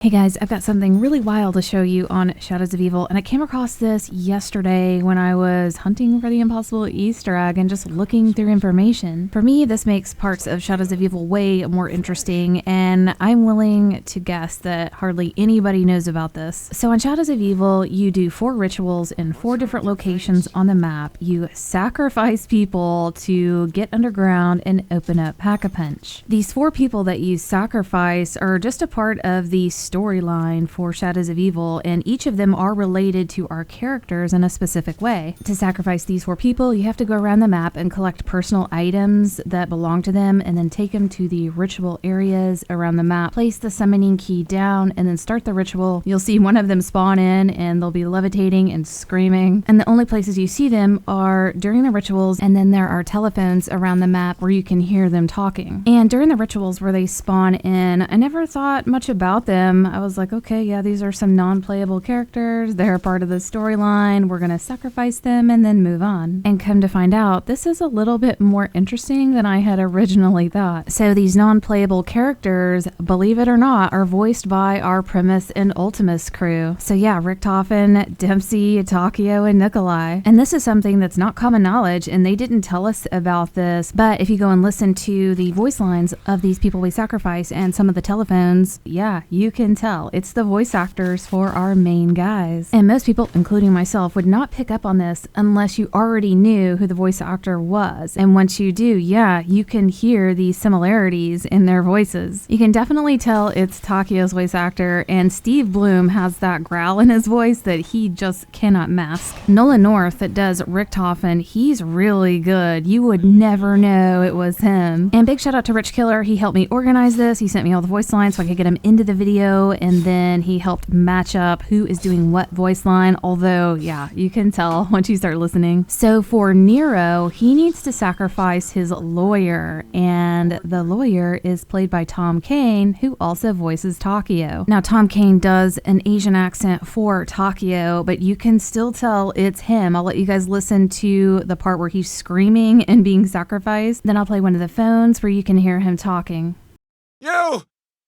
Hey guys, I've got something really wild to show you on Shadows of Evil, and I came across this yesterday when I was hunting for the impossible Easter egg and just looking through information. For me, this makes parts of Shadows of Evil way more interesting, and I'm willing to guess that hardly anybody knows about this. So on Shadows of Evil, you do 4 rituals in 4 different locations on the map. You sacrifice people to get underground and open up Pack-a-Punch. These 4 people that you sacrifice are just a part of the storyline for Shadows of Evil, and each of them are related to our characters in a specific way. To sacrifice these 4 people, you have to go around the map and collect personal items that belong to them, and then take them to the ritual areas around the map, place the summoning key down, and then start the ritual. You'll see one of them spawn in, and they'll be levitating and screaming, and the only places you see them are during the rituals, and then there are telephones around the map where you can hear them talking. And during the rituals where they spawn in, I never thought much about them. I was like, okay, yeah, these are some non-playable characters. They're part of the storyline. We're going to sacrifice them and then move on. And come to find out, this is a little bit more interesting than I had originally thought. So these non-playable characters, believe it or not, are voiced by our Primus and Ultimus crew. So yeah, Richtofen, Dempsey, Takio, and Nikolai. And this is something that's not common knowledge, and they didn't tell us about this. But if you go and listen to the voice lines of these people we sacrifice and some of the telephones, yeah, you can tell it's the voice actors for our main guys. And most people, including myself, would not pick up on this unless you already knew who the voice actor was. And once you do, yeah, you can hear the similarities in their voices. You can definitely tell it's Takio's voice actor, and Steve Bloom has that growl in his voice that he just cannot mask. Nola North, that does Richtofen, he's really good. You would never know it was him. And big shout out to Rich Killer. He helped me organize this. He sent me all the voice lines so I could get him into the video, and then he helped match up who is doing what voice line, although yeah, you can tell once you start listening. So for Nero, he needs to sacrifice his lawyer, and the lawyer is played by Tom Kane, who also voices Takio. Now Tom Kane does an Asian accent for Takio, but you can still tell it's him. I'll let you guys listen to the part where he's screaming and being sacrificed, then I'll play one of the phones where you can hear him talking.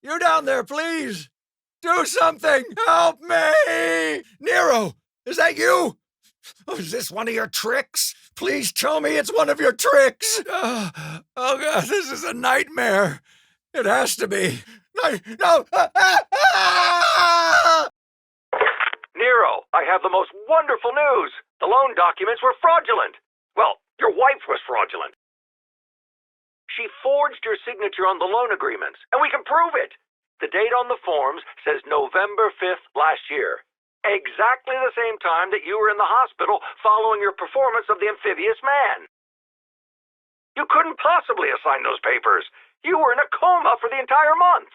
You down there, please! Do something! Help me! Nero, is that you? Oh, is this one of your tricks? Please tell me it's one of your tricks! Oh God, this is a nightmare. It has to be. No! Nero, I have the most wonderful news. The loan documents were fraudulent. Well, your wife was fraudulent. She forged your signature on the loan agreements, and we can prove it. The date on the forms says November 5th last year. Exactly the same time that you were in the hospital following your performance of the amphibious man. You couldn't possibly assign those papers. You were in a coma for the entire month.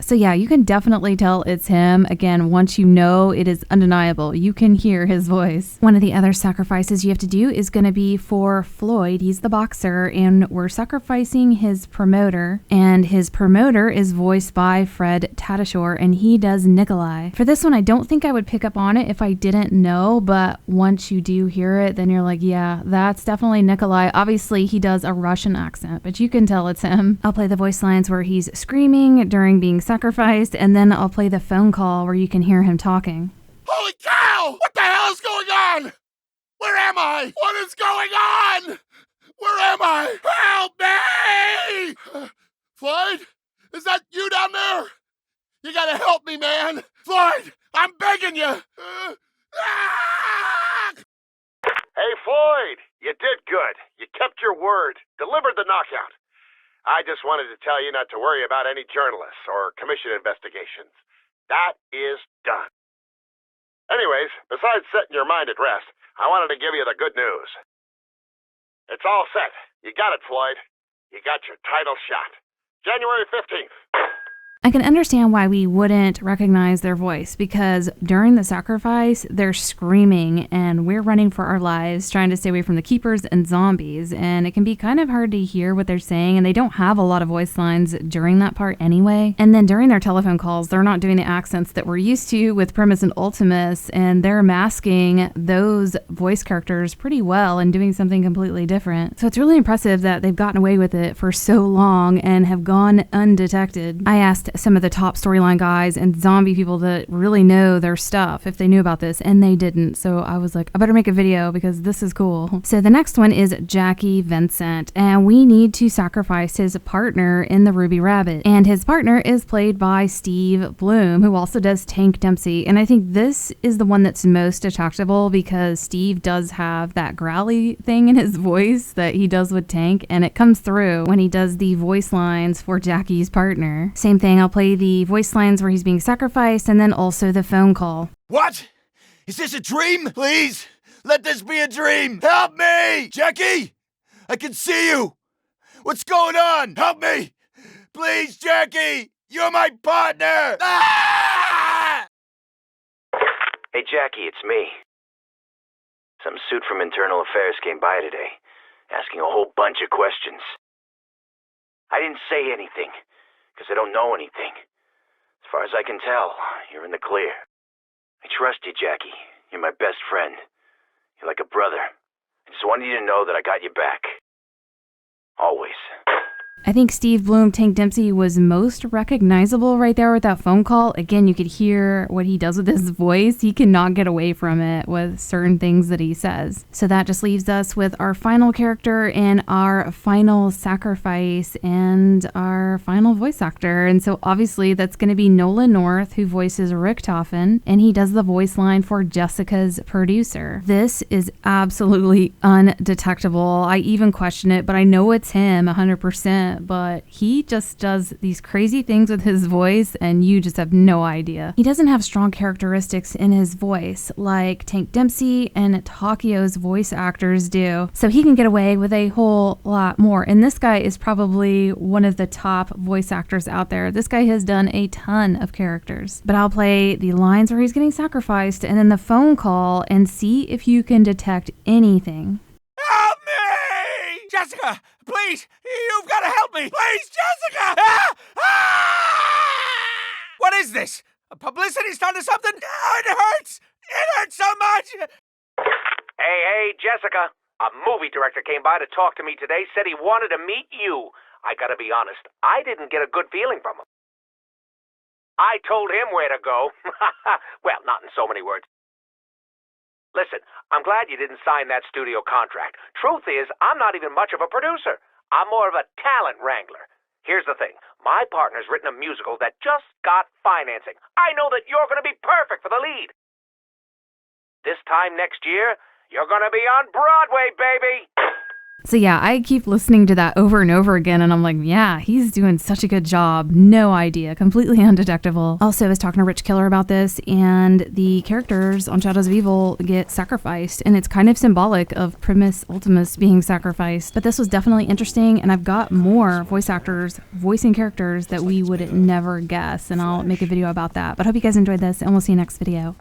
So yeah, you can definitely tell it's him. Again, once you know, it is undeniable. You can hear his voice. One of the other sacrifices you have to do is going to be for Floyd. He's the boxer, and we're sacrificing his promoter. And his promoter is voiced by Fred Tatasciore, and he does Nikolai. For this one, I don't think I would pick up on it if I didn't know, but once you do hear it, then you're like, yeah, that's definitely Nikolai. Obviously, he does a Russian accent, but you can tell it's him. I'll play the voice lines where he's screaming during being sacrificed, and then I'll play the phone call where you can hear him talking. Holy cow! What the hell is going on? Where am I? What is going on? Where am I? Help me! Floyd? Is that you down there? You gotta help me, man! Floyd! I'm begging you! Hey, Floyd, you did good. You kept your word, delivered the knockout. I just wanted to tell you not to worry about any journalists or commission investigations. That is done. Anyways, besides setting your mind at rest, I wanted to give you the good news. It's all set. You got it, Floyd. You got your title shot. January 15th. I can understand why we wouldn't recognize their voice, because during the sacrifice, they're screaming and we're running for our lives, trying to stay away from the keepers and zombies, and it can be kind of hard to hear what they're saying, and they don't have a lot of voice lines during that part anyway. And then during their telephone calls, they're not doing the accents that we're used to with Primus and Ultimus, and they're masking those voice characters pretty well and doing something completely different. So it's really impressive that they've gotten away with it for so long and have gone undetected. I asked some of the top storyline guys and zombie people that really know their stuff if they knew about this, and they didn't. So I was like, I better make a video because this is cool. So the next one is Jackie Vincent, and we need to sacrifice his partner in the Ruby Rabbit. And his partner is played by Steve Bloom, who also does Tank Dempsey. And I think this is the one that's most detectable because Steve does have that growly thing in his voice that he does with Tank, and it comes through when he does the voice lines for Jackie's partner. Same thing, I'll play the voice lines where he's being sacrificed and then also the phone call. What? Is this a dream? Please, let this be a dream. Help me! Jackie, I can see you. What's going on? Help me! Please, Jackie, you're my partner! Ah! Hey, Jackie, it's me. Some suit from Internal Affairs came by today, asking a whole bunch of questions. I didn't say anything, because I don't know anything. As far as I can tell, you're in the clear. I trust you, Jackie. You're my best friend. You're like a brother. I just wanted you to know that I got you back. Always. I think Steve Bloom, Tank Dempsey, was most recognizable right there with that phone call. Again, you could hear what he does with his voice. He cannot get away from it with certain things that he says. So that just leaves us with our final character and our final sacrifice and our final voice actor. And so obviously that's going to be Nola North, who voices Richtofen, and he does the voice line for Jessica's producer. This is absolutely undetectable. I even question it, but I know it's him 100%. But he just does these crazy things with his voice and you just have no idea. He doesn't have strong characteristics in his voice like Tank Dempsey and Takio's voice actors do. So he can get away with a whole lot more. And this guy is probably one of the top voice actors out there. This guy has done a ton of characters. But I'll play the lines where he's getting sacrificed and then the phone call and see if you can detect anything. Help me! Jessica, please, you've got to help me! Please, Jessica! Ah! Ah! What is this? A publicity stunt or something? Oh, it hurts! It hurts so much! Hey, Jessica. A movie director came by to talk to me today, said he wanted to meet you. I gotta be honest, I didn't get a good feeling from him. I told him where to go. Well, not in so many words. Listen, I'm glad you didn't sign that studio contract. Truth is, I'm not even much of a producer. I'm more of a talent wrangler. Here's the thing. My partner's written a musical that just got financing. I know that you're going to be perfect for the lead. This time next year, you're going to be on Broadway, baby! So yeah, I keep listening to that over and over again and I'm like, yeah, he's doing such a good job. No idea. Completely undetectable. Also, I was talking to Rich Killer about this and the characters on Shadows of Evil get sacrificed and it's kind of symbolic of Primus Ultimus being sacrificed. But this was definitely interesting and I've got more voice actors voicing characters that we would never guess and I'll make a video about that. But I hope you guys enjoyed this and we'll see you next video.